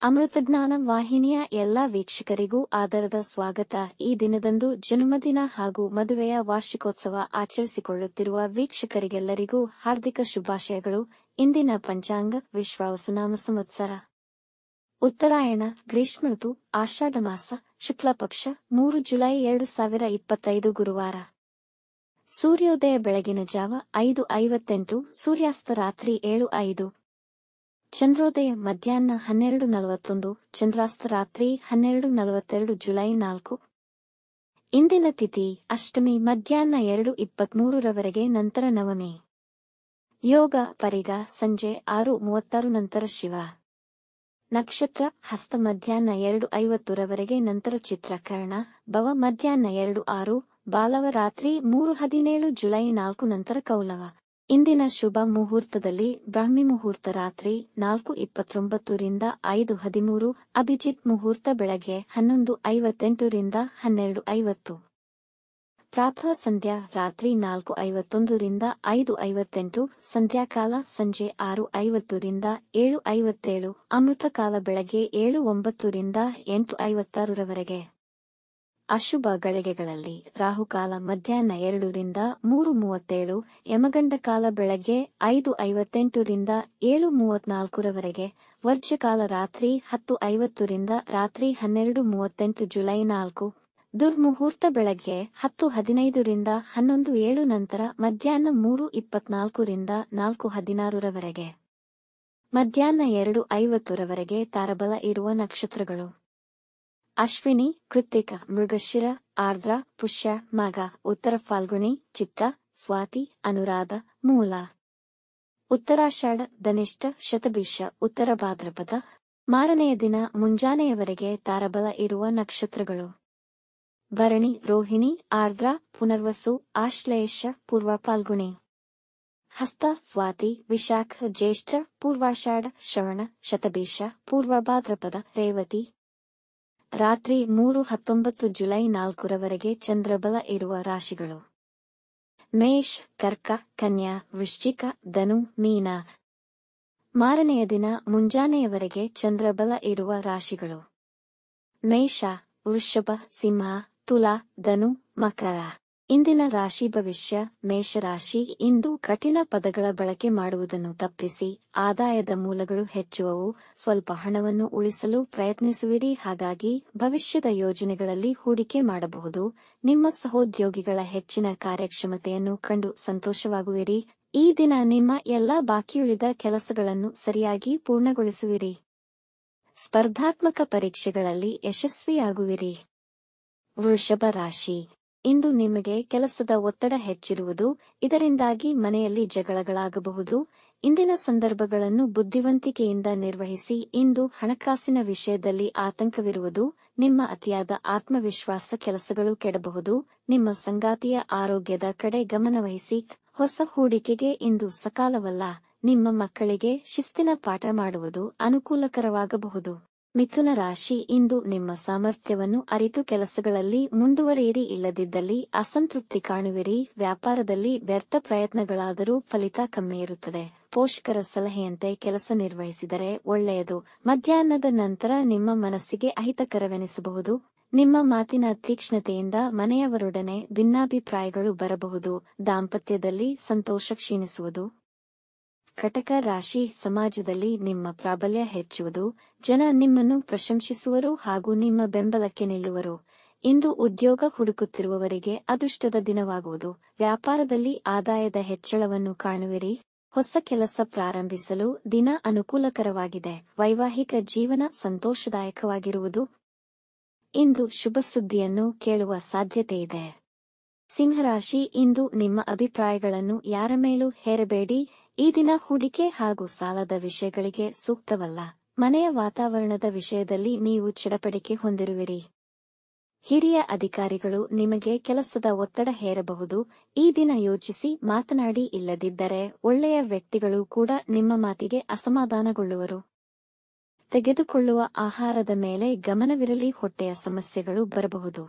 ಅಮೃತಜ್ಞಾನ ವಾಹಿನಿಯ ಎಲ್ಲಾ ವೀಕ್ಷಕರಿಗೂ ಆದರದ ಸ್ವಾಗತ. ಈ ದಿನದಂದು ಜನ್ಮದಿನ ಹಾಗೂ ಮದುವೆಯ ವಾರ್ಷಿಕೋತ್ಸವ ಆಚರಿಸಿಕೊಳ್ಳುತ್ತಿರುವ ವೀಕ್ಷಕರಿಗೆಲ್ಲರಿಗೂ ಹಾರ್ದಿಕ ಶುಭಾಶಯಗಳು. ಇಂದಿನ ಪಂಚಾಂಗ ವಿಶ್ವಾವಸುನಾಮ ಸಂವತ್ಸರ ಉತ್ತರಾಯಣ ಗ್ರೀಷ್ಮ ಋತು ಆಷಾಢ ಮಾಸ ಶುಕ್ಲ ಪಕ್ಷ 3 ಜುಲೈ 2025 ಗುರುವಾರ. ಸೂರ್ಯೋದಯ ಬೆಳಗಿನ ಜಾವ 5:58, ಸೂರ್ಯಾಸ್ತ ರಾತ್ರಿ 7:05. ಚಂದ್ರೋದಯ ಮಧ್ಯಾಹ್ನ 12:41, ಚಂದ್ರಾಸ್ತ ರಾತ್ರಿ 12:42. ಜುಲೈ 4. ಇಂದಿನ ತಿಥಿ ಅಷ್ಟಮಿ ಮಧ್ಯಾಹ್ನ 2:23 ರವರೆಗೆ, ನಂತರ ನವಮಿ. ಯೋಗ ಪರಿಗ ಸಂಜೆ 6:36 ನಂತರ ಶಿವ. ನಕ್ಷತ್ರ ಹಸ್ತ ಮಧ್ಯಾಹ್ನ 2:50 ರವರೆಗೆ, ನಂತರ ಚಿತ್ರಕರ್ಣ. ಭವ ಮಧ್ಯಾಹ್ನ 2:06, ಬಾಲವ ರಾತ್ರಿ 3:17. ಜುಲೈ 4 ನಂತರ ಕೌಲವ. ಇಂದಿನ ಶುಭ ಮುಹೂರ್ತದಲ್ಲಿ ಬ್ರಾಹ್ಮಿ ಮುಹೂರ್ತ ರಾತ್ರಿ 4:29 ರಿಂದ 5:13, ಅಭಿಜಿತ್ ಮುಹೂರ್ತ ಬೆಳಗ್ಗೆ 11:58 ರಿಂದ 12:50. ಪ್ರಾತಃ ಸಂಧ್ಯಾ ರಾತ್ರಿ 4:51 ರಿಂದ 5:58, ಸಂಧ್ಯಾಕಾಲ ಸಂಜೆ 6:50 ರಿಂದ 7:57, ಅಮೃತಕಾಲ ಬೆಳಗ್ಗೆ 7:09 ರಿಂದ 8:56 ರವರೆಗೆ. ಅಶುಭ ಗಳಿಗೆಗಳಲ್ಲಿ ರಾಹುಕಾಲ ಮಧ್ಯಾಹ್ನ 2 ರಿಂದ 3:37, ಯಮಗಂಡ ಕಾಲ ಬೆಳಗ್ಗೆ 5:58 ರಿಂದ 7:34 ರವರೆಗೆ, ವರ್ಜ್ಯಕಾಲ ರಾತ್ರಿ 10:50 ರಿಂದ ರಾತ್ರಿ 12:38. ಜುಲೈ 4. ದುರ್ಮುಹೂರ್ತ ಬೆಳಗ್ಗೆ 10:15 ರಿಂದ 11:07 ನಂತರ ಮಧ್ಯಾಹ್ನ 3:24 ರಿಂದ 4:16 ರವರೆಗೆ. ಮಧ್ಯಾಹ್ನ 2:50 ರವರೆಗೆ ತಾರಬಲ ಇರುವ ನಕ್ಷತ್ರಗಳು: ಅಶ್ವಿನಿ, ಕೃತ್ತಿಕ, ಮೃಗಶಿರ, ಆರ್ದ್ರ, ಪುಷ್ಯ, ಮಘ, ಉತ್ತರ ಫಾಲ್ಗುಣಿ, ಚಿತ್ತ, ಸ್ವಾತಿ, ಅನುರಾಧ, ಮೂಲ. ಉತ್ತರಾಷಾಢ, ಧನಿಷ್ಠ, ಶತಭಿಷ, ಉತ್ತರ ಭಾದ್ರಪದ. ಮಾರನೆಯ ದಿನ ಮುಂಜಾನೆಯವರೆಗೆ ತಾರಬಲ ಇರುವ ನಕ್ಷತ್ರಗಳು: ಭರಣಿ, ರೋಹಿಣಿ, ಆರ್ದ್ರ, ಪುನರ್ವಸು, ಆಶ್ಲೇಷ, ಪೂರ್ವ ಫಾಲ್ಗುಣಿ. ಹಸ್ತ, ಸ್ವಾತಿ, ವಿಶಾಖ, ಜ್ಯೇಷ್ಠ, ಪೂರ್ವಾಷಾಢ, ಶ್ರವಣ, ಶತಭಿಷ, ಪೂರ್ವ ಭಾದ್ರಪದ, ರೇವತಿ. ರಾತ್ರಿ 3:19 ಜುಲೈ 4 ರವರೆಗೆ ಚಂದ್ರಬಲ ಇರುವ ರಾಶಿಗಳು: ಮೇಷ, ಕರ್ಕ, ಕನ್ಯಾ, ವೃಶ್ಚಿಕ, ಧನು, ಮೀನ. ಮಾರನೆಯ ದಿನ ಮುಂಜಾನೆಯವರೆಗೆ ಚಂದ್ರಬಲ ಇರುವ ರಾಶಿಗಳು: ಮೇಷ, ವೃಷಭ, ಸಿಂಹ, ತುಲಾ, ಧನು, ಮಕರ. ಇಂದಿನ ರಾಶಿ ಭವಿಷ್ಯ: ಮೇಷರಾಶಿ, ಇಂದು ಕಠಿಣ ಪದಗಳ ಬಳಕೆ ಮಾಡುವುದನ್ನು ತಪ್ಪಿಸಿ ಆದಾಯದ ಮೂಲಗಳು ಹೆಚ್ಚುವವು. ಸ್ವಲ್ಪ ಹಣವನ್ನು ಉಳಿಸಲು ಪ್ರಯತ್ನಿಸುವಿರಿ, ಹಾಗಾಗಿ ಭವಿಷ್ಯದ ಯೋಜನೆಗಳಲ್ಲಿ ಹೂಡಿಕೆ ಮಾಡಬಹುದು. ನಿಮ್ಮ ಸಹೋದ್ಯೋಗಿಗಳ ಹೆಚ್ಚಿನ ಕಾರ್ಯಕ್ಷಮತೆಯನ್ನು ಕಂಡು ಸಂತೋಷವಾಗುವಿರಿ. ಈ ದಿನ ನಿಮ್ಮ ಎಲ್ಲಾ ಬಾಕಿಯುಳಿದ ಕೆಲಸಗಳನ್ನು ಸರಿಯಾಗಿ ಪೂರ್ಣಗೊಳಿಸುವಿರಿ. ಸ್ಪರ್ಧಾತ್ಮಕ ಪರೀಕ್ಷೆಗಳಲ್ಲಿ ಯಶಸ್ವಿಯಾಗುವಿರಿ. ವೃಷಭ ರಾಶಿ, ಇಂದು ನಿಮಗೆ ಕೆಲಸದ ಒತ್ತಡ ಹೆಚ್ಚಿರುವುದು, ಇದರಿಂದಾಗಿ ಮನೆಯಲ್ಲಿ ಜಗಳಗಳಾಗಬಹುದು. ಇಂದಿನ ಸಂದರ್ಭಗಳನ್ನು ಬುದ್ಧಿವಂತಿಕೆಯಿಂದ ನಿರ್ವಹಿಸಿ. ಇಂದು ಹಣಕಾಸಿನ ವಿಷಯದಲ್ಲಿ ಆತಂಕವಿರುವುದು. ನಿಮ್ಮ ಅತಿಯಾದ ಆತ್ಮವಿಶ್ವಾಸ ಕೆಲಸಗಳು ಕೆಡಬಹುದು. ನಿಮ್ಮ ಸಂಗಾತಿಯ ಆರೋಗ್ಯದ ಕಡೆ ಗಮನವಹಿಸಿ. ಹೊಸ ಹೂಡಿಕೆಗೆ ಇಂದು ಸಕಾಲವಲ್ಲ. ನಿಮ್ಮ ಮಕ್ಕಳಿಗೆ ಶಿಸ್ತಿನ ಪಾಠ ಮಾಡುವುದು ಅನುಕೂಲಕರವಾಗಬಹುದು. ಮಿಥುನ ರಾಶಿ, ಇಂದು ನಿಮ್ಮ ಸಾಮರ್ಥ್ಯವನ್ನು ಅರಿತು ಕೆಲಸಗಳಲ್ಲಿ ಮುಂದುವರಿಯಿರಿ, ಇಲ್ಲದಿದ್ದಲ್ಲಿ ಅಸಂತೃಪ್ತಿ ಕಾಣುವಿರಿ. ವ್ಯಾಪಾರದಲ್ಲಿ ವ್ಯರ್ಥ ಪ್ರಯತ್ನಗಳಾದರೂ ಫಲಿತ ಕಮ್ಮಿ ಇರುತ್ತದೆ. ಪೋಷಕರ ಸಲಹೆಯಂತೆ ಕೆಲಸ ನಿರ್ವಹಿಸಿದರೆ ಒಳ್ಳೆಯದು. ಮಧ್ಯಾಹ್ನದ ನಂತರ ನಿಮ್ಮ ಮನಸ್ಸಿಗೆ ಅಹಿತಕರವೆನಿಸಬಹುದು. ನಿಮ್ಮ ಮಾತಿನ ತೀಕ್ಷ್ಣತೆಯಿಂದ ಮನೆಯವರೊಡನೆ ಭಿನ್ನಾಭಿಪ್ರಾಯಗಳು ಬರಬಹುದು. ದಾಂಪತ್ಯದಲ್ಲಿ ಸಂತೋಷ ಕ್ಷೀಣಿಸುವುದು. ಕಟಕ ರಾಶಿ, ಸಮಾಜದಲ್ಲಿ ನಿಮ್ಮ ಪ್ರಾಬಲ್ಯ ಹೆಚ್ಚುವುದು. ಜನ ನಿಮ್ಮನ್ನು ಪ್ರಶಂಸಿಸುವರು ಹಾಗೂ ನಿಮ್ಮ ಬೆಂಬಲಕ್ಕೆ ನಿಲ್ಲುವರು. ಇಂದು ಉದ್ಯೋಗ ಹುಡುಕುತ್ತಿರುವವರಿಗೆ ಅದೃಷ್ಟದ ದಿನವಾಗುವುದು. ವ್ಯಾಪಾರದಲ್ಲಿ ಆದಾಯದ ಹೆಚ್ಚಳವನ್ನು ಕಾಣುವಿರಿ. ಹೊಸ ಕೆಲಸ ಪ್ರಾರಂಭಿಸಲು ದಿನ ಅನುಕೂಲಕರವಾಗಿದೆ. ವೈವಾಹಿಕ ಜೀವನ ಸಂತೋಷದಾಯಕವಾಗಿರುವುದು. ಇಂದು ಶುಭ ಸುದ್ದಿಯನ್ನು ಕೇಳುವ ಸಾಧ್ಯತೆಯಿದೆ. ಸಿಂಹರಾಶಿ, ಇಂದು ನಿಮ್ಮ ಅಭಿಪ್ರಾಯಗಳನ್ನು ಯಾರ ಮೇಲೂ ಹೇರಬೇಡಿ. ಈ ದಿನ ಹೂಡಿಕೆ ಹಾಗೂ ಸಾಲದ ವಿಷಯಗಳಿಗೆ ಸೂಕ್ತವಲ್ಲ. ಮನೆಯ ವಾತಾವರಣದ ವಿಷಯದಲ್ಲಿ ನೀವು ಚಡಪಡಿಕೆ ಹೊಂದಿರುವಿರಿ. ಹಿರಿಯ ಅಧಿಕಾರಿಗಳು ನಿಮಗೆ ಕೆಲಸದ ಒತ್ತಡ ಹೇರಬಹುದು. ಈ ದಿನ ಯೋಚಿಸಿ ಮಾತನಾಡಿ, ಇಲ್ಲದಿದ್ದರೆ ಒಳ್ಳೆಯ ವ್ಯಕ್ತಿಗಳು ಕೂಡ ನಿಮ್ಮ ಮಾತಿಗೆ ಅಸಮಾಧಾನಗೊಳ್ಳುವರು. ತೆಗೆದುಕೊಳ್ಳುವ ಆಹಾರದ ಮೇಲೆ ಗಮನವಿರಲಿ, ಹೊಟ್ಟೆಯ ಸಮಸ್ಯೆಗಳು ಬರಬಹುದು.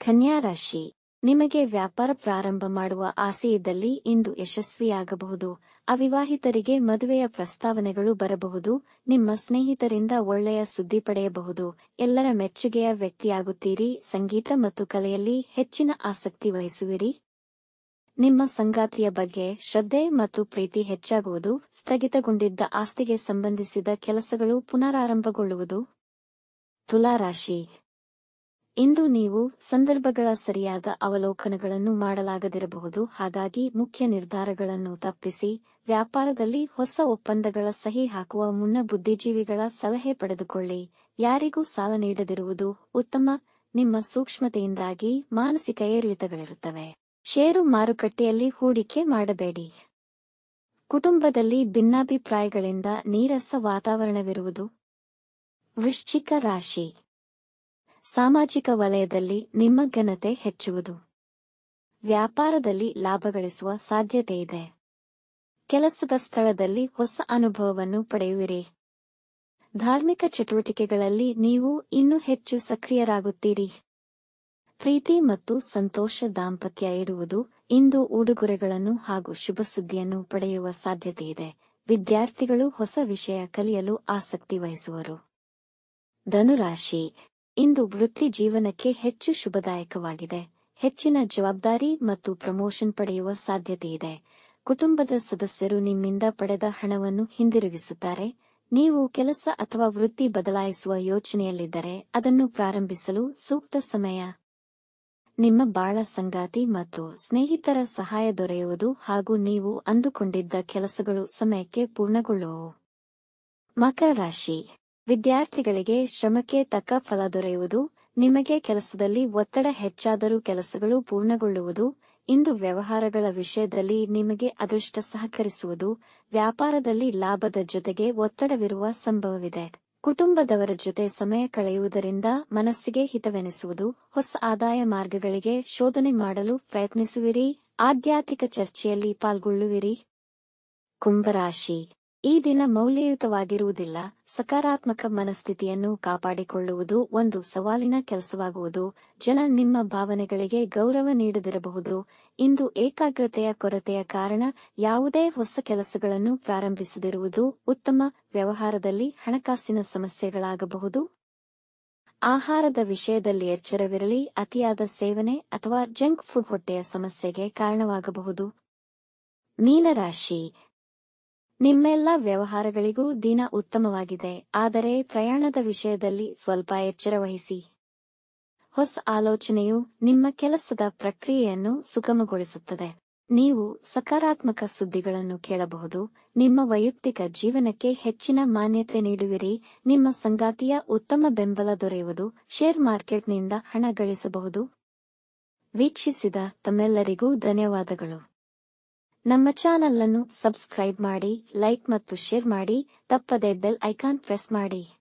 ಕನ್ಯಾ ರಾಶಿ, ನಿಮಗೆ ವ್ಯಾಪಾರ ಪ್ರಾರಂಭ ಮಾಡುವ ಆಸೆಯಿದ್ದಲ್ಲಿ ಇಂದು ಯಶಸ್ವಿಯಾಗಬಹುದು. ಅವಿವಾಹಿತರಿಗೆ ಮದುವೆಯ ಪ್ರಸ್ತಾವನೆಗಳು ಬರಬಹುದು. ನಿಮ್ಮ ಸ್ನೇಹಿತರಿಂದ ಒಳ್ಳೆಯ ಸುದ್ದಿ ಪಡೆಯಬಹುದು. ಎಲ್ಲರ ಮೆಚ್ಚುಗೆಯ ವ್ಯಕ್ತಿಯಾಗುತ್ತೀರಿ. ಸಂಗೀತ ಮತ್ತು ಕಲೆಯಲ್ಲಿ ಹೆಚ್ಚಿನ ಆಸಕ್ತಿ ವಹಿಸುವಿರಿ. ನಿಮ್ಮ ಸಂಗಾತಿಯ ಬಗ್ಗೆ ಶ್ರದ್ಧೆ ಮತ್ತು ಪ್ರೀತಿ ಹೆಚ್ಚಾಗುವುದು. ಸ್ಥಗಿತಗೊಂಡಿದ್ದ ಆಸ್ತಿಗೆ ಸಂಬಂಧಿಸಿದ ಕೆಲಸಗಳು ಪುನರಾರಂಭಗೊಳ್ಳುವುದು. ತುಲಾರಾಶಿ, ಇಂದು ನೀವು ಸಂದರ್ಭಗಳ ಸರಿಯಾದ ಅವಲೋಕನಗಳನ್ನು ಮಾಡಲಾಗದಿರಬಹುದು. ಹಾಗಾಗಿ ಮುಖ್ಯ ನಿರ್ಧಾರಗಳನ್ನು ತಪ್ಪಿಸಿ. ವ್ಯಾಪಾರದಲ್ಲಿ ಹೊಸ ಒಪ್ಪಂದಗಳ ಸಹಿ ಹಾಕುವ ಮುನ್ನ ಬುದ್ಧಿಜೀವಿಗಳ ಸಲಹೆ ಪಡೆದುಕೊಳ್ಳಿ. ಯಾರಿಗೂ ಸಾಲ ನೀಡದಿರುವುದು ಉತ್ತಮ. ನಿಮ್ಮ ಸೂಕ್ಷ್ಮತೆಯಿಂದಾಗಿ ಮಾನಸಿಕ ಏರಿಳಿತಗಳಿರುತ್ತವೆ. ಷೇರು ಮಾರುಕಟ್ಟೆಯಲ್ಲಿ ಹೂಡಿಕೆ ಮಾಡಬೇಡಿ. ಕುಟುಂಬದಲ್ಲಿ ಭಿನ್ನಾಭಿಪ್ರಾಯಗಳಿಂದ ನೀರಸ ವಾತಾವರಣವಿರುವುದು. ವೃಶ್ಚಿಕ ರಾಶಿ, ಸಾಮಾಜಿಕ ವಲಯದಲ್ಲಿ ನಿಮ್ಮ ಘನತೆ ಹೆಚ್ಚುವುದು. ವ್ಯಾಪಾರದಲ್ಲಿ ಲಾಭ ಗಳಿಸುವ ಸಾಧ್ಯತೆಯಿದೆ. ಕೆಲಸದ ಸ್ಥಳದಲ್ಲಿ ಹೊಸ ಅನುಭವವನ್ನು ಪಡೆಯುವಿರಿ. ಧಾರ್ಮಿಕ ಚಟುವಟಿಕೆಗಳಲ್ಲಿ ನೀವು ಇನ್ನೂ ಹೆಚ್ಚು ಸಕ್ರಿಯರಾಗುತ್ತೀರಿ. ಪ್ರೀತಿ ಮತ್ತು ಸಂತೋಷ ದಾಂಪತ್ಯ ಇರುವುದು. ಇಂದು ಉಡುಗೊರೆಗಳನ್ನು ಹಾಗೂ ಶುಭ ಸುದ್ದಿಯನ್ನು ಪಡೆಯುವ ಸಾಧ್ಯತೆಯಿದೆ. ವಿದ್ಯಾರ್ಥಿಗಳು ಹೊಸ ವಿಷಯ ಕಲಿಯಲು ಆಸಕ್ತಿ ವಹಿಸುವರು. ಧನುರಾಶಿ, ಇಂದು ವೃತ್ತಿ ಜೀವನಕ್ಕೆ ಹೆಚ್ಚು ಶುಭದಾಯಕವಾಗಿದೆ. ಹೆಚ್ಚಿನ ಜವಾಬ್ದಾರಿ ಮತ್ತು ಪ್ರಮೋಷನ್ ಪಡೆಯುವ ಸಾಧ್ಯತೆಯಿದೆ. ಕುಟುಂಬದ ಸದಸ್ಯರು ನಿಮ್ಮಿಂದ ಪಡೆದ ಹಣವನ್ನು ಹಿಂದಿರುಗಿಸುತ್ತಾರೆ. ನೀವು ಕೆಲಸ ಅಥವಾ ವೃತ್ತಿ ಬದಲಾಯಿಸುವ ಯೋಚನೆಯಲ್ಲಿದ್ದರೆ ಅದನ್ನು ಪ್ರಾರಂಭಿಸಲು ಸೂಕ್ತ ಸಮಯ. ನಿಮ್ಮ ಬಾಳ ಸಂಗಾತಿ ಮತ್ತು ಸ್ನೇಹಿತರ ಸಹಾಯ ದೊರೆಯುವುದು ಹಾಗೂ ನೀವು ಅಂದುಕೊಂಡಿದ್ದ ಕೆಲಸಗಳು ಸಮಯಕ್ಕೆ ಪೂರ್ಣಗೊಳ್ಳುವವು. ಮಕರ ರಾಶಿ, ವಿದ್ಯಾರ್ಥಿಗಳಿಗೆ ಶ್ರಮಕ್ಕೆ ತಕ್ಕ ಫಲ ದೊರೆಯುವುದು. ನಿಮಗೆ ಕೆಲಸದಲ್ಲಿ ಒತ್ತಡ ಹೆಚ್ಚಾದರೂ ಕೆಲಸಗಳು ಪೂರ್ಣಗೊಳ್ಳುವುದು. ಇಂದು ವ್ಯವಹಾರಗಳ ವಿಷಯದಲ್ಲಿ ನಿಮಗೆ ಅದೃಷ್ಟ ಸಹಕರಿಸುವುದು. ವ್ಯಾಪಾರದಲ್ಲಿ ಲಾಭದ ಜೊತೆಗೆ ಒತ್ತಡವಿರುವ ಸಂಭವವಿದೆ. ಕುಟುಂಬದವರ ಜೊತೆ ಸಮಯ ಕಳೆಯುವುದರಿಂದ ಮನಸ್ಸಿಗೆ ಹಿತವೆನಿಸುವುದು. ಹೊಸ ಆದಾಯ ಮಾರ್ಗಗಳಿಗೆ ಶೋಧನೆ ಮಾಡಲು ಪ್ರಯತ್ನಿಸುವಿರಿ. ಆಧ್ಯಾತ್ಮಿಕ ಚರ್ಚೆಯಲ್ಲಿ ಪಾಲ್ಗೊಳ್ಳುವಿರಿ. ಕುಂಭರಾಶಿ, ಈ ದಿನ ಮೌಲ್ಯಯುತವಾಗಿರುವುದಿಲ್ಲ. ಸಕಾರಾತ್ಮಕ ಮನಸ್ಥಿತಿಯನ್ನು ಕಾಪಾಡಿಕೊಳ್ಳುವುದು ಒಂದು ಸವಾಲಿನ ಕೆಲಸವಾಗುವುದು. ಜನ ನಿಮ್ಮ ಭಾವನೆಗಳಿಗೆ ಗೌರವ ನೀಡದಿರಬಹುದು. ಇಂದು ಏಕಾಗ್ರತೆಯ ಕೊರತೆಯ ಕಾರಣ ಯಾವುದೇ ಹೊಸ ಕೆಲಸಗಳನ್ನು ಪ್ರಾರಂಭಿಸದಿರುವುದು ಉತ್ತಮ. ವ್ಯವಹಾರದಲ್ಲಿ ಹಣಕಾಸಿನ ಸಮಸ್ಯೆಗಳಾಗಬಹುದು. ಆಹಾರದ ವಿಷಯದಲ್ಲಿ ಎಚ್ಚರವಿರಲಿ. ಅತಿಯಾದ ಸೇವನೆ ಅಥವಾ ಜಂಕ್ ಫುಡ್ ಹೊಟ್ಟೆಯ ಸಮಸ್ಯೆಗೆ ಕಾರಣವಾಗಬಹುದು. ಮೀನರಾಶಿ, ನಿಮ್ಮೆಲ್ಲ ವ್ಯವಹಾರಗಳಿಗೂ ದಿನ ಉತ್ತಮವಾಗಿದೆ. ಆದರೆ ಪ್ರಯಾಣದ ವಿಷಯದಲ್ಲಿ ಸ್ವಲ್ಪ ಎಚ್ಚರ ವಹಿಸಿ. ಹೊಸ ಆಲೋಚನೆಯು ನಿಮ್ಮ ಕೆಲಸದ ಪ್ರಕ್ರಿಯೆಯನ್ನು ಸುಗಮಗೊಳಿಸುತ್ತದೆ. ನೀವು ಸಕಾರಾತ್ಮಕ ಸುದ್ದಿಗಳನ್ನು ಕೇಳಬಹುದು. ನಿಮ್ಮ ವೈಯಕ್ತಿಕ ಜೀವನಕ್ಕೆ ಹೆಚ್ಚಿನ ಮಾನ್ಯತೆ ನೀಡುವಿರಿ. ನಿಮ್ಮ ಸಂಗಾತಿಯ ಉತ್ತಮ ಬೆಂಬಲ ದೊರೆಯುವುದು. ಶೇರ್ ಮಾರ್ಕೆಟ್ನಿಂದ ಹಣ ಗಳಿಸಬಹುದು. ವೀಕ್ಷಿಸಿದ ತಮ್ಮೆಲ್ಲರಿಗೂ ಧನ್ಯವಾದಗಳು. ನಮ್ಮ ಚಾನಲ್ ಅನ್ನು ಸಬ್ಸ್ಕ್ರೈಬ್ ಮಾಡಿ, ಲೈಕ್ ಮತ್ತು ಶೇರ್ ಮಾಡಿ. ತಪ್ಪದೆ ಬೆಲ್ ಐಕಾನ್ ಪ್ರೆಸ್ ಮಾಡಿ.